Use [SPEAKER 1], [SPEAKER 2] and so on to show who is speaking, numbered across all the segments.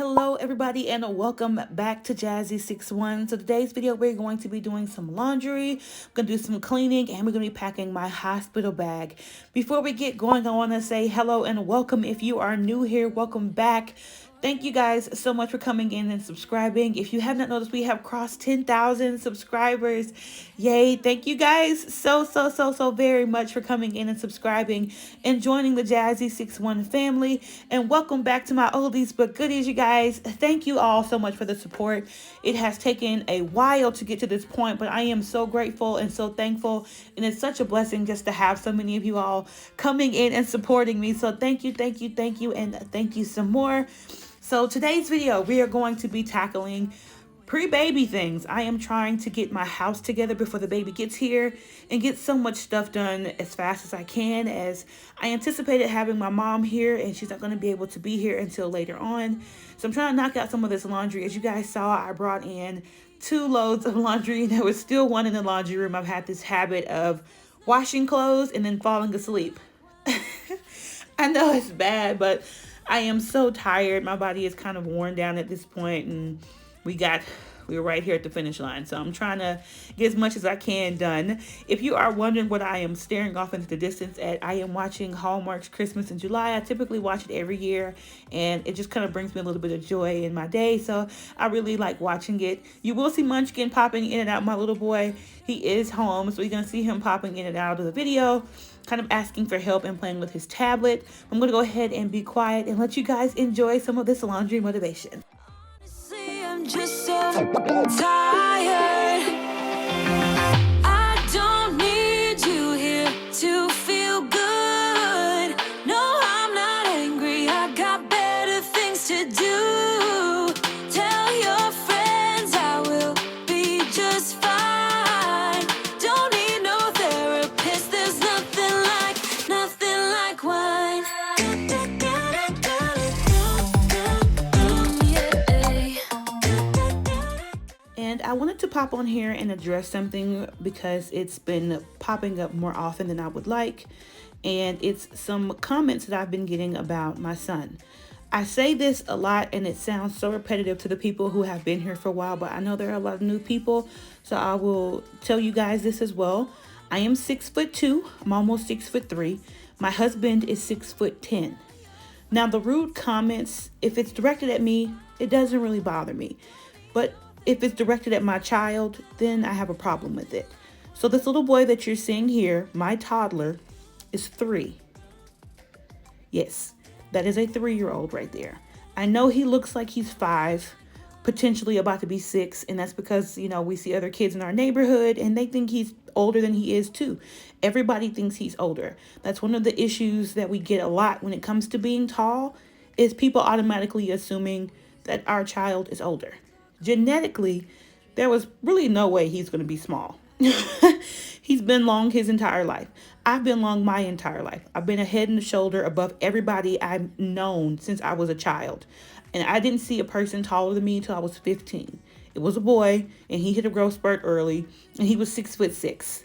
[SPEAKER 1] Hello everybody and welcome back to Jazzy61. So today's video we're going to be doing some laundry, we're going to do some cleaning, and we're going to be packing my hospital bag. Before we get going, I want to say hello and welcome. If you are new here, welcome back. Thank you guys so much for coming in and subscribing. If you have not noticed, we have crossed 10,000 subscribers. Yay. Thank you guys so very much for coming in and subscribing and joining the Jazzy61 family. And welcome back to my oldies but goodies, you guys. Thank you all so much for the support. It has taken a while to get to this point, but I am so grateful and so thankful. And it's such a blessing just to have so many of you all coming in and supporting me. So thank you, and thank you some more. So today's video, we are going to be tackling pre-baby things. I am trying to get my house together before the baby gets here and get so much stuff done as fast as I can, as I anticipated having my mom here and she's not going to be able to be here until later on. So I'm trying to knock out some of this laundry. As you guys saw, I brought in 2 loads of laundry and there was still one in the laundry room. I've had this habit of washing clothes and then falling asleep. I know it's bad, but I am so tired. My body is kind of worn down at this point, and we're right here at the finish line. So I'm trying to get as much as I can done. If you are wondering what I am staring off into the distance at, I am watching Hallmark's Christmas in July. I typically watch it every year, and it just kind of brings me a little bit of joy in my day. So I really like watching it. You will see Munchkin popping in and out. My little boy, he is home, so you're going to see him popping in and out of the video, kind of asking for help and playing with his tablet. I'm going to go ahead and be quiet and let you guys enjoy some of this laundry motivation.
[SPEAKER 2] Honestly, I'm just so tired. I don't need you here to feel good. No, I'm not angry. I got better things to do. Tell your friends I will be just fine. Don't need no therapist. There's nothing like wine.
[SPEAKER 1] And I wanted to pop on here and address something because it's been popping up more often than I would like. And it's some comments that I've been getting about my son. I say this a lot and it sounds so repetitive to the people who have been here for a while, but I know there are a lot of new people. So I will tell you guys this as well. I am 6'2". I'm almost 6'3". My husband is 6'10". Now the rude comments, if it's directed at me, it doesn't really bother me. But if it's directed at my child, then I have a problem with it. So this little boy that you're seeing here, my toddler, is 3. Yes, that is a 3-year-old right there. I know he looks like he's 5, potentially about to be 6, and that's because, you know, we see other kids in our neighborhood and they think he's older than he is too. Everybody thinks he's older. That's one of the issues that we get a lot when it comes to being tall, is people automatically assuming that our child is older. Genetically, there was really no way he's going to be small. He's been long his entire life. I've been long my entire life. I've been a head and shoulder above everybody I've known since I was a child. And I didn't see a person taller than me until I was 15. It was a boy, and he hit a growth spurt early, and he was 6'6".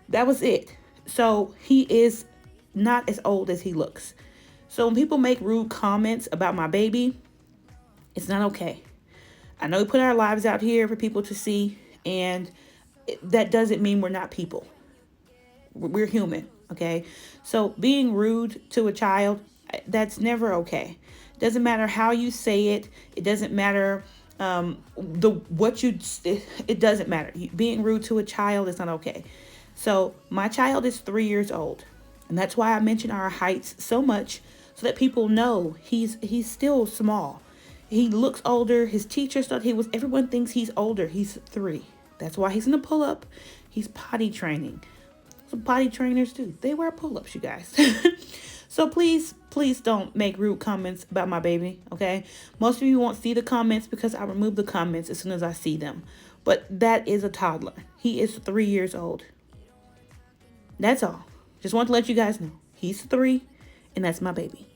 [SPEAKER 1] That was it. So he is not as old as he looks. So when people make rude comments about my baby, it's not okay. I know we put our lives out here for people to see, and that doesn't mean we're not people. We're human, okay? So being rude to a child, that's never okay. It doesn't matter how you say it. It doesn't matter it doesn't matter. Being rude to a child is not okay. So my child is 3 years old, and that's why I mention our heights so much, so that people know he's still small. He looks older. His teacher thought everyone thinks he's older. He's 3. That's why he's in a pull-up. He's potty training. Some potty trainers do. They wear pull-ups, you guys. So please don't make rude comments about my baby, okay? Most of you won't see the comments because I remove the comments as soon as I see them. But that is a toddler. He is 3 years old. That's all. Just want to let you guys know. He's 3, and that's my baby.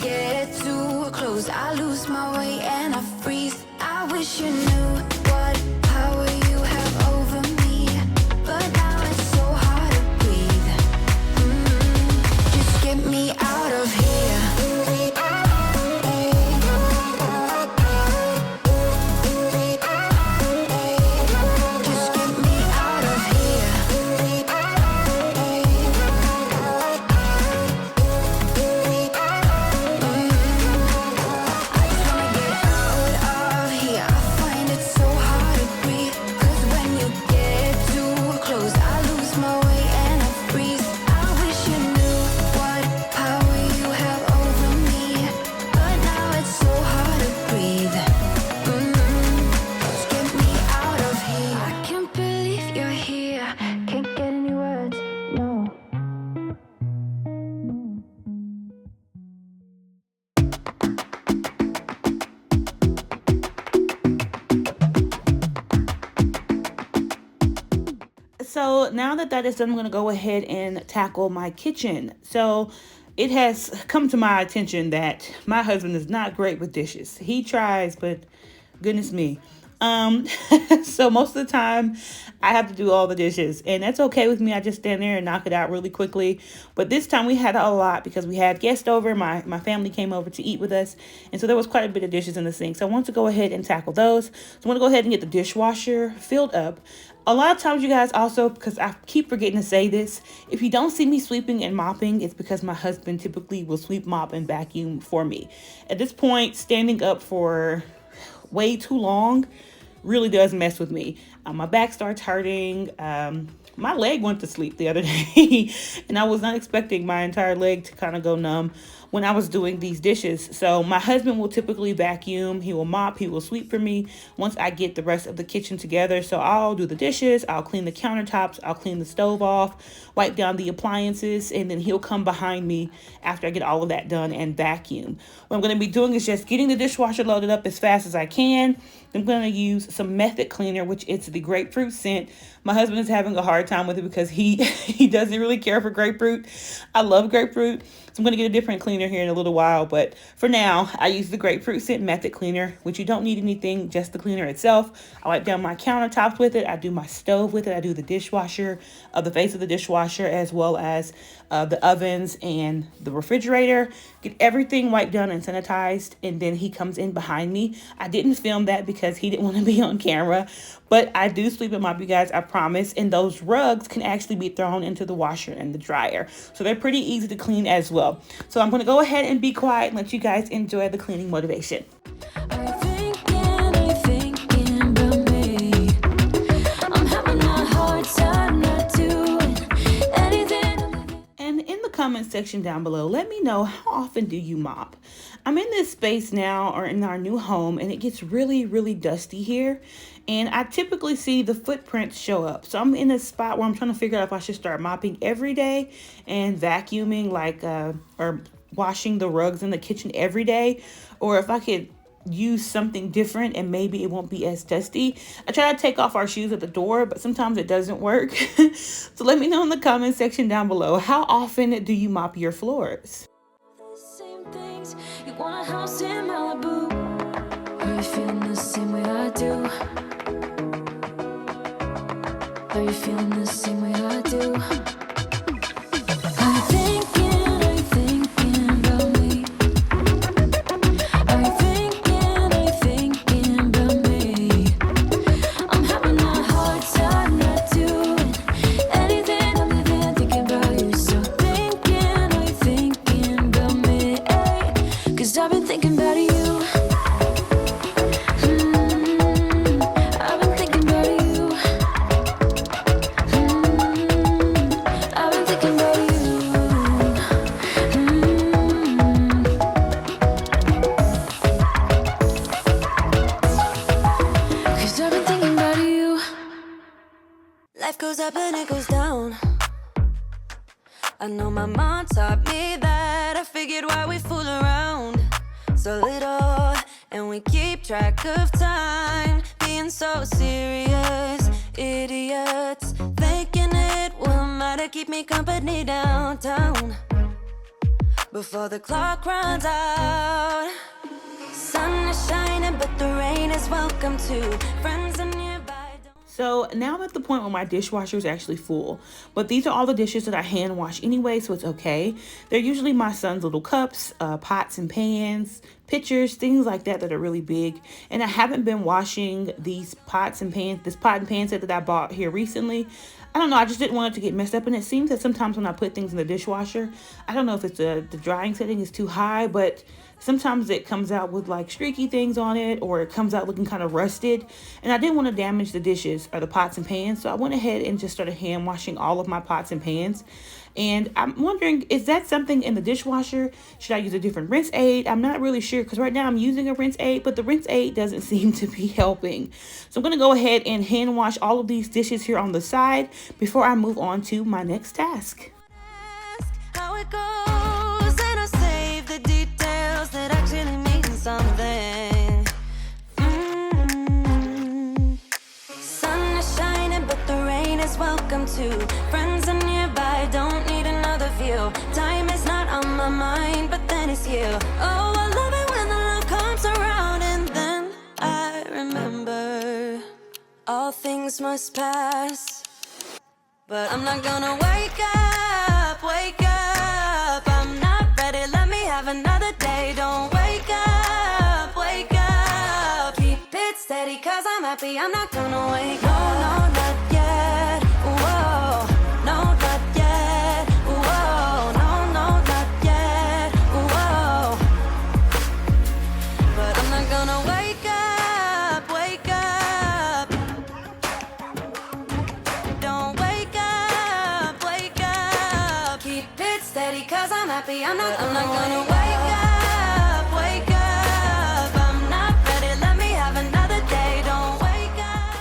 [SPEAKER 2] get too close, I lose my way and I freeze. I wish you knew what power you have over me, but now it's so hard to breathe. Just get me out of here. Just get me out of here. I just wanna get out of here. I find it so hard to breathe, 'cause when you get too close, I lose my way and I freeze. I wish you knew what power you have over me, but now it's so hard to breathe. Just get me out of here. I can't believe you're here. Can't get any words, no.
[SPEAKER 1] So now that that is done, I'm going to go ahead and tackle my kitchen. So it has come to my attention that my husband is not great with dishes. He tries, but goodness me. So most of the time I have to do all the dishes, and that's okay with me. I just stand there and knock it out really quickly. But this time we had a lot because we had guests over. My family came over to eat with us, and so there was quite a bit of dishes in the sink. So I want to go ahead and tackle those. So I want to go ahead and get the dishwasher filled up. A lot of times, you guys, also, because I keep forgetting to say this, if you don't see me sweeping and mopping, it's because my husband typically will sweep, mop, and vacuum for me. At this point, standing up for way too long really does mess with me. My back starts hurting. My leg went to sleep the other day, and I was not expecting my entire leg to kind of go numb when I was doing these dishes. So my husband will typically vacuum, he will mop, he will sweep for me once I get the rest of the kitchen together. So I'll do the dishes, I'll clean the countertops, I'll clean the stove off, wipe down the appliances, and then he'll come behind me after I get all of that done and vacuum. What I'm going to be doing is just getting the dishwasher loaded up as fast as I can. I'm going to use some method cleaner, which is the grapefruit scent. My husband is having a hard time with it because he doesn't really care for grapefruit. I love grapefruit. So I'm going to get a different cleaner here in a little while. But for now, I use the grapefruit scent method cleaner, which you don't need anything, just the cleaner itself. I wipe down my countertops with it. I do my stove with it. I do the dishwasher, the face of the dishwasher, as well as the ovens and the refrigerator. Get everything wiped down and sanitized. And then he comes in behind me. I didn't film that because he didn't want to be on camera. But I do sweep and mop, you guys, I promise. And those rugs can actually be thrown into the washer and the dryer. So they're pretty easy to clean as well. So I'm going to go ahead and be quiet and let you guys enjoy the cleaning motivation.
[SPEAKER 2] Are you thinking about me? I'm having a hard time not doing anything.
[SPEAKER 1] And in the comment section down below, let me know, how often do you mop? I'm in this space now, or in our new home, and it gets really, really dusty here. And I typically see the footprints show up. So I'm in a spot where I'm trying to figure out if I should start mopping every day and vacuuming, or washing the rugs in the kitchen every day, or if I could use something different and maybe it won't be as dusty. I try to take off our shoes at the door, but sometimes it doesn't work. So let me know in the comment section down below, how often do you mop your floors?
[SPEAKER 2] Same things. You want a house in Malibu? Are you feeling the same way I do? Are you feeling the same way I do? Are you thinking about me? Are you thinking about me? I'm having a hard time not doing anything other than thinking about you. So are you thinking about me? 'Cause I've been thinking about you. I've been thinking about you. I've been thinking about you. Cause I've been thinking about you. Life goes up and it goes down. I know my mom taught me that. I figured why we fool around so little, and we keep track of time, being so serious, idiots, thinking it will matter, keep me company downtown. before the clock runs out. Sun is shining, but the rain is welcome too. Friends are nearby.
[SPEAKER 1] So now I'm at the point where my dishwasher is actually full, but these are all the dishes that I hand wash anyway, so it's okay. They're usually my son's little cups, pots and pans, pitchers, things like that that are really big. And I haven't been washing these pots and pans, this pot and pan set that I bought here recently. I don't know, I just didn't want it to get messed up, and it seems that sometimes when I put things in the dishwasher, I don't know if it's the drying setting is too high, but sometimes it comes out with like streaky things on it, or it comes out looking kind of rusted, and I didn't want to damage the dishes or the pots and pans, so I went ahead and just started hand washing all of my pots and pans. And I'm wondering, is that something in the dishwasher? Should I use a different rinse aid? I'm not really sure, because right now I'm using a rinse aid, but the rinse aid doesn't seem to be helping. So I'm going to go ahead and hand wash all of these dishes here on the side before I move on to my next task.
[SPEAKER 2] How it goes, and I save the details that actually mean something. Sun is shining, but the rain is welcome too. Friends are nearby, don't need another view. Time is not on my mind, but then it's you. Oh, I love it when the love comes around, and then I remember all things must pass. But I'm not gonna wake up, wake up. I'm not ready, let me have another day. Don't wake up, wake up. Keep it steady, cause I'm happy, I'm not gonna wake up. No, no, not yet, whoa. No, not yet, whoa. No, no, not yet, whoa. But I'm not gonna wake up, wake up. Don't wake up, wake up. Keep it steady, cause I'm happy, I'm not gonna wake up, wake up. I'm not ready, let me have another day. Don't wake up.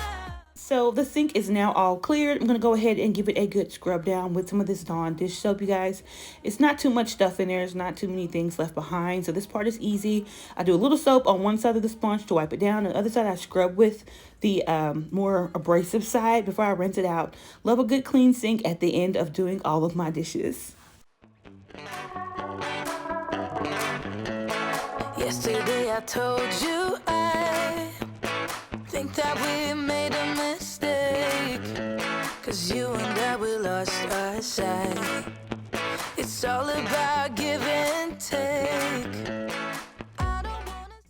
[SPEAKER 1] So the sink is now all cleared. I'm going to go ahead and give it a good scrub down with some of this Dawn dish soap, you guys. It's not too much stuff in there. There's not too many things left behind. So this part is easy. I do a little soap on one side of the sponge to wipe it down. On the other side, I scrub with the more abrasive side before I rinse it out. Love a good clean sink at the end of doing all of my dishes.
[SPEAKER 2] Yesterday I told you I think that we made a mistake, cause you and I, we lost our sight. It's all about give and take.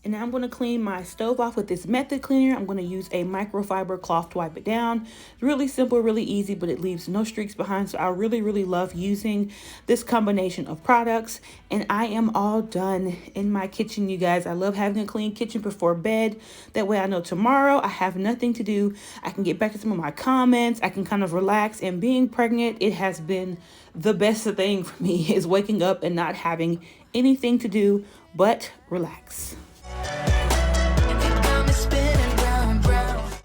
[SPEAKER 1] And now I'm going to clean my stove off with this method cleaner. I'm going to use a microfiber cloth to wipe it down. It's really simple, really easy, but it leaves no streaks behind. So I really, really love using this combination of products. And I am all done in my kitchen, you guys. I love having a clean kitchen before bed. That way I know tomorrow I have nothing to do. I can get back to some of my comments. I can kind of relax. And being pregnant, it has been the best thing for me, is waking up and not having anything to do but relax.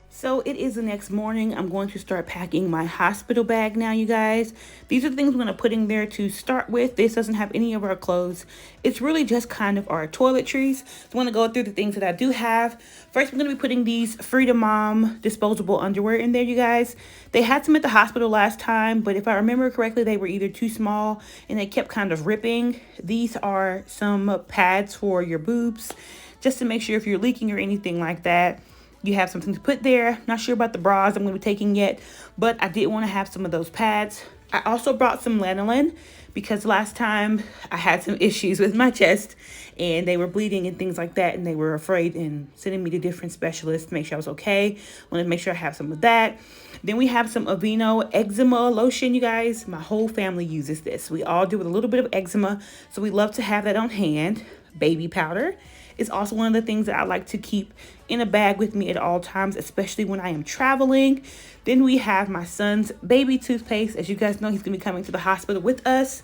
[SPEAKER 1] So it is the next morning. I'm going to start packing my hospital bag now, you guys. These are the things I'm going to put in there to start with. This doesn't have any of our clothes. It's really just kind of our toiletries. So I'm going to go through the things that I do have. First, I'm going to be putting these Freedom Mom disposable underwear in there, you guys. They had some at the hospital last time, but if I remember correctly, they were either too small and they kept kind of ripping. These are some pads for your boobs, just to make sure if you're leaking or anything like that, you have something to put there. Not sure about the bras I'm going to be taking yet, but I did want to have some of those pads. I also brought some lanolin because last time I had some issues with my chest and they were bleeding and things like that, and they were afraid and sending me to different specialists to make sure I was okay. Wanted to make sure I have some of that. Then we have some Aveeno eczema lotion, you guys. My whole family uses this. We all do with a little bit of eczema, so we love to have that on hand. Baby powder is also one of the things that I like to keep in a bag with me at all times, especially when I am traveling. Then we have my son's baby toothpaste. As you guys know, he's going to be coming to the hospital with us.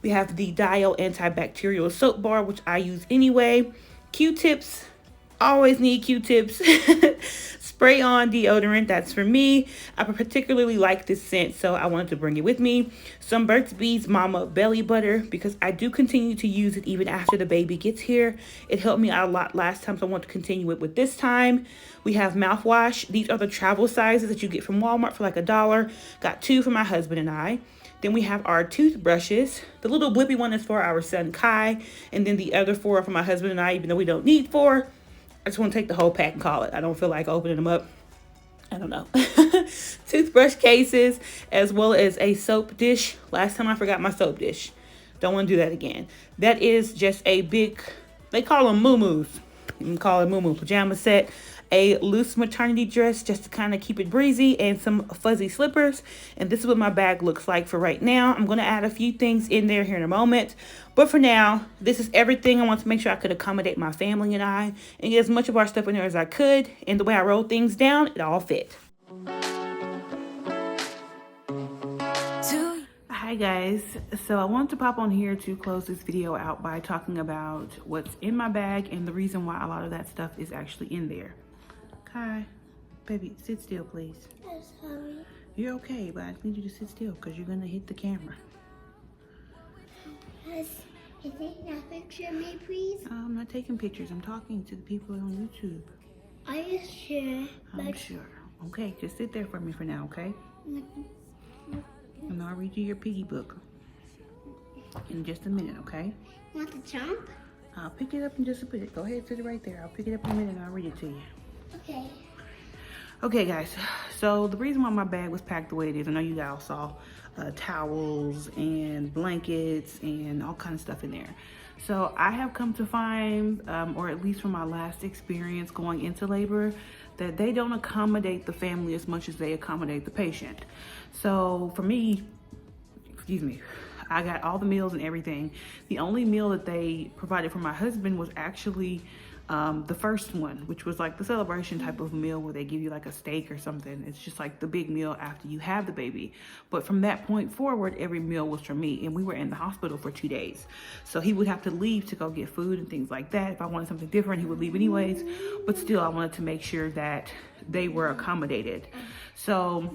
[SPEAKER 1] We have the Dial antibacterial soap bar, which I use anyway. Q-tips. Always need Q-tips. Spray on deodorant, that's for me. I particularly like this scent, so I wanted to bring it with me. Some Burt's Bees Mama Belly Butter, because I do continue to use it even after the baby gets here. It helped me out a lot last time, so I want to continue it with this time. We have mouthwash. These are the travel sizes that you get from Walmart for like $1. Got 2 for my husband and I. Then we have our toothbrushes. The little blippy one is for our son Kai, and then the other 4 are for my husband and I, even though we don't need 4. I just want to take the whole pack and call it. I don't feel like opening them up. I don't know. Toothbrush cases, as well as a soap dish. Last time I forgot my soap dish. Don't want to do that again. That is just a big, they call them moo-moos. You can call it moo-moo pajama set. A loose maternity dress just to kind of keep it breezy, and some fuzzy slippers. And this is what my bag looks like for right now. I'm going to add a few things in there here in a moment. But for now, this is everything. I want to make sure I could accommodate my family and I, and get as much of our stuff in there as I could. And the way I wrote things down, it all fit. Hi guys, so I wanted to pop on here to close this video out by talking about what's in my bag and the reason why a lot of that stuff is actually in there. Kai, baby, sit still please.
[SPEAKER 3] I'm sorry.
[SPEAKER 1] You're okay, but I need you to sit still because you're gonna hit the camera.
[SPEAKER 3] Is it not picture me, please?
[SPEAKER 1] I'm not taking pictures, I'm talking to the people on YouTube.
[SPEAKER 3] Are you sure?
[SPEAKER 1] I'm sure. Okay, just sit there for me for now, okay? And I'll read you your piggy book in just a minute, okay?
[SPEAKER 3] Want to jump?
[SPEAKER 1] I'll pick it up in just a minute. Go ahead, sit it right there. I'll pick it up in a minute and I'll read it to you.
[SPEAKER 3] Okay.
[SPEAKER 1] Okay, guys. So the reason why my bag was packed the way it is, I know you guys saw towels and blankets and all kinds of stuff in there. So I have come to find, or at least from my last experience going into labor, that they don't accommodate the family as much as they accommodate the patient. So for me, excuse me, I got all the meals and everything. The only meal that they provided for my husband was actually the first one, which was like the celebration type of meal where they give you like a steak or something. It's just like the big meal after you have the baby. But from that point forward, every meal was for me, and we were in the hospital for 2 days. So he would have to leave to go get food and things like that. If I wanted something different, he would leave anyways. But still, I wanted to make sure that they were accommodated. So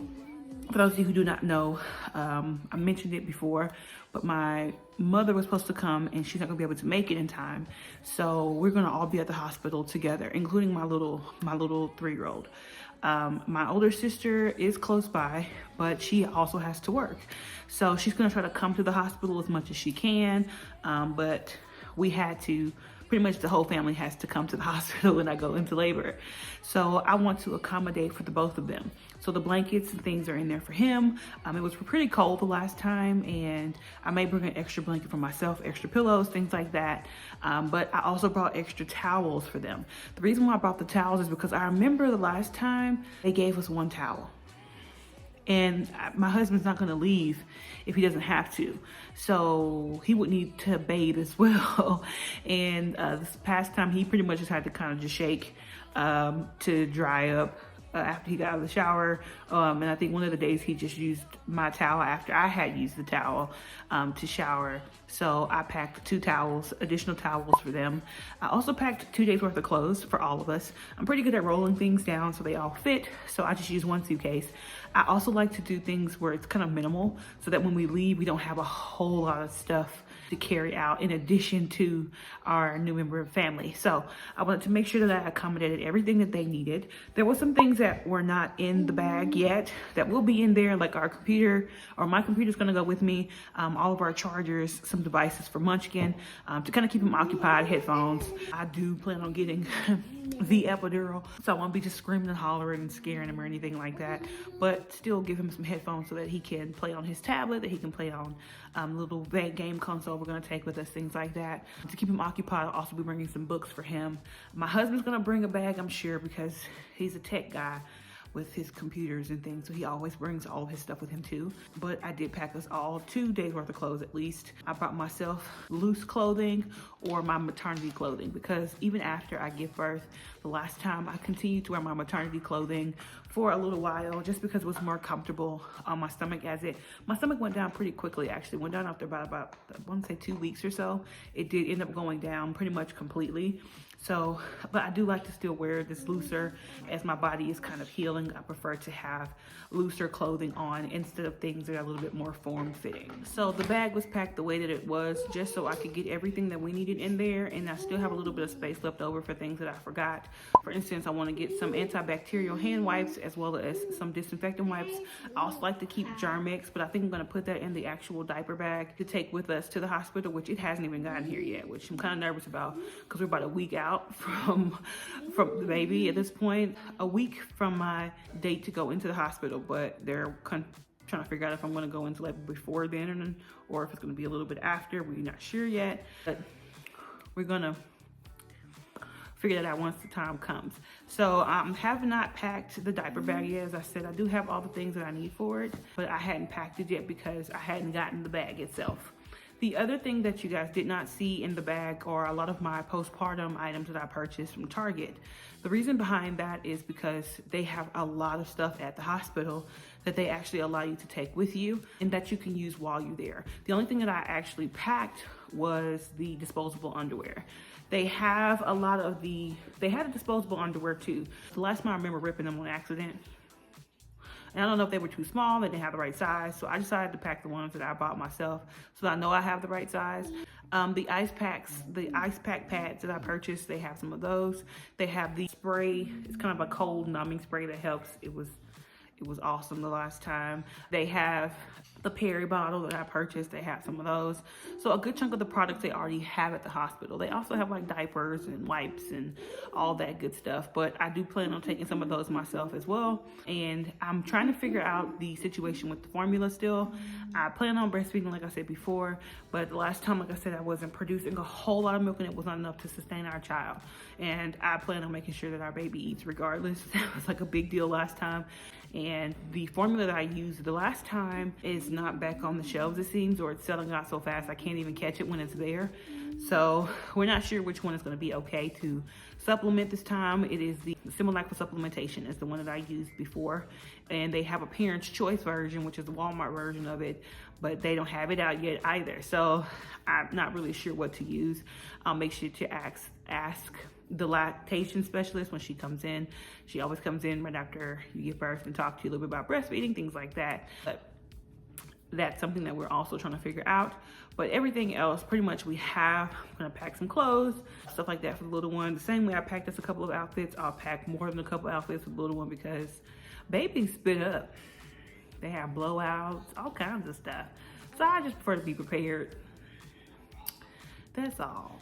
[SPEAKER 1] for those of you who do not know, I mentioned it before, but my mother was supposed to come and she's not gonna be able to make it in time. So we're gonna all be at the hospital together, including my little 3-year-old. My older sister is close by, but she also has to work. So she's gonna try to come to the hospital as much as she can. But we had to, pretty much the whole family has to come to the hospital when I go into labor. So I want to accommodate for the both of them. So the blankets and things are in there for him. It was pretty cold the last time, and I may bring an extra blanket for myself, extra pillows, things like that. But I also brought extra towels for them. The reason why I brought the towels is because I remember the last time they gave us 1 towel. And my husband's not gonna leave if he doesn't have to. So he would need to bathe as well. And this past time, he pretty much just had to kind of just shake to dry up after he got out of the shower. And I think one of the days he just used my towel after I had used the towel to shower. So I packed 2 towels, additional towels for them. I also packed 2 days worth of clothes for all of us. I'm pretty good at rolling things down so they all fit. So I just use 1 suitcase. I also like to do things where it's kind of minimal so that when we leave, we don't have a whole lot of stuff to carry out in addition to our new member of family. So I wanted to make sure that I accommodated everything that they needed. There were some things that were not in the bag yet that will be in there, like our computer, or my computer's gonna go with me, all of our chargers, some devices for Munchkin, to kind of keep him occupied, headphones. I do plan on getting the epidural, so I won't be just screaming and hollering and scaring him or anything like that, but still give him some headphones so that he can play on his tablet, that he can play on little game console we're gonna take with us, things like that. To keep him occupied, I'll also be bringing some books for him. My husband's gonna bring a bag, I'm sure, because he's a tech guy with his computers and things, so he always brings all of his stuff with him too. But I did pack us all 2 days worth of clothes at least. I brought myself loose clothing or my maternity clothing, because even after I give birth, the last time I continued to wear my maternity clothing for a little while, just because it was more comfortable on my stomach. My stomach went down pretty quickly, actually. Went down after about I want to say 2 weeks or so. It did end up going down pretty much completely. So, but I do like to still wear this looser as my body is kind of healing. I prefer to have looser clothing on instead of things that are a little bit more form-fitting. So the bag was packed the way that it was just so I could get everything that we needed in there, and I still have a little bit of space left over for things that I forgot. For instance, I want to get some antibacterial hand wipes as well as some disinfectant wipes. I also like to keep Germ-X, but I think I'm going to put that in the actual diaper bag to take with us to the hospital, which it hasn't even gotten here yet, which I'm kind of nervous about because we're about a week out from the baby at this point, a week from my date to go into the hospital, but they're trying to figure out if I'm going to go into labor before then or if it's going to be a little bit after. We're not sure yet, but we're going to figure that out once the time comes. So I have not packed the diaper bag yet. As I said, I do have all the things that I need for it, but I hadn't packed it yet because I hadn't gotten the bag itself. The other thing that you guys did not see in the bag are a lot of my postpartum items that I purchased from Target. The reason behind that is because they have a lot of stuff at the hospital that they actually allow you to take with you and that you can use while you're there. The only thing that I actually packed was the disposable underwear. They have a lot of they had a disposable underwear too. The last time I remember ripping them on accident. And I don't know if they were too small, they didn't have the right size. So I decided to pack the ones that I bought myself so that I know I have the right size. The ice pack pads that I purchased, they have some of those. They have the spray, it's kind of a cold numbing spray that helps. It was awesome the last time. They have the Perry bottle that I purchased. They have some of those. So a good chunk of the products they already have at the hospital. They also have like diapers and wipes and all that good stuff. But I do plan on taking some of those myself as well. And I'm trying to figure out the situation with the formula still. I plan on breastfeeding like I said before. But the last time, like I said, I wasn't producing a whole lot of milk and it was not enough to sustain our child. And I plan on making sure that our baby eats regardless. That was like a big deal last time. And the formula that I used the last time is not back on the shelves, it seems, or it's selling out so fast I can't even catch it when it's there. So we're not sure which one is going to be okay to supplement this time. It is the Similac for supplementation is the one that I used before. And they have a Parent's Choice version, which is the Walmart version of it, but they don't have it out yet either. So I'm not really sure what to use. I'll make sure to ask the lactation specialist when she comes in. She always comes in right after you give birth and talk to you a little bit about breastfeeding, things like that. But that's something that we're also trying to figure out. But everything else, pretty much we have. I'm gonna pack some clothes, stuff like that for the little one. The same way I packed us a couple of outfits, I'll pack more than a couple outfits for the little one because babies spit up. They have blowouts, all kinds of stuff. So I just prefer to be prepared. That's all.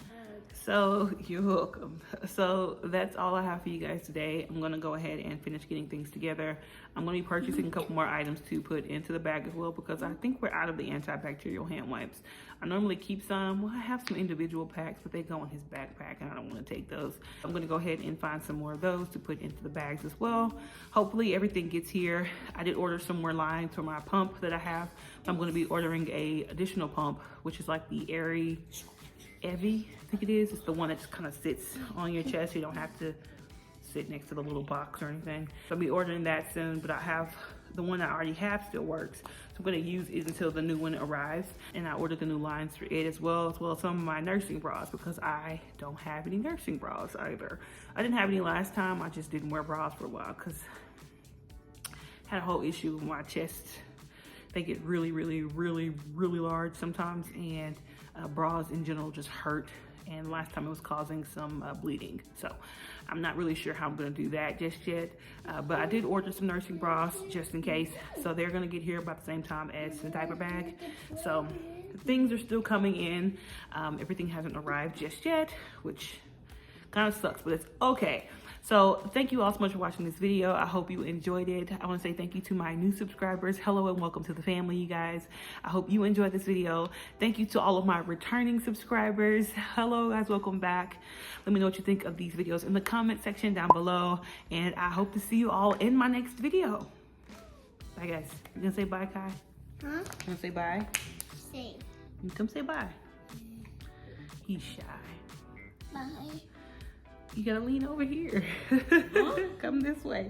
[SPEAKER 1] So you're welcome. So that's all I have for you guys today. I'm gonna go ahead and finish getting things together. I'm gonna be purchasing a couple more items to put into the bag as well because I think we're out of the antibacterial hand wipes. I normally keep some. Well, I have some individual packs, but they go in his backpack and I don't wanna take those. I'm gonna go ahead and find some more of those to put into the bags as well. Hopefully everything gets here. I did order some more lines for my pump that I have. I'm gonna be ordering a additional pump, which is like the Evie, I think it is. It's the one that just kind of sits on your chest. You don't have to sit next to the little box or anything. So I'll be ordering that soon, but I have the one I already have still works. So I'm gonna use it until the new one arrives. And I ordered the new lines for it as well as some of my nursing bras because I don't have any nursing bras either. I didn't have any last time. I just didn't wear bras for a while because I had a whole issue with my chest. They get really, really, really, really large sometimes, and bras in general just hurt. And last time it was causing some bleeding. So I'm not really sure how I'm gonna do that just yet. But I did order some nursing bras just in case. So they're gonna get here about the same time as the diaper bag. So things are still coming in. Everything hasn't arrived just yet, which kind of sucks, but it's okay. So thank you all so much for watching this video. I hope you enjoyed it. I want to say thank you to my new subscribers. Hello and welcome to the family, you guys. I hope you enjoyed this video. Thank you to all of my returning subscribers. Hello guys, welcome back. Let me know what you think of these videos in the comment section down below. And I hope to see you all in my next video. Bye guys. You gonna say bye, Kai?
[SPEAKER 3] Huh?
[SPEAKER 1] You gonna say bye?
[SPEAKER 3] Say
[SPEAKER 1] You come say bye. He's shy.
[SPEAKER 3] bye.
[SPEAKER 1] You gotta lean over here. Come this way.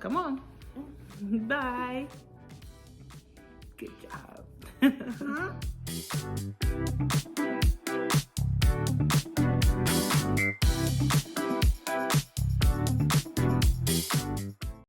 [SPEAKER 1] Come on. Bye. Good job.
[SPEAKER 3] Huh?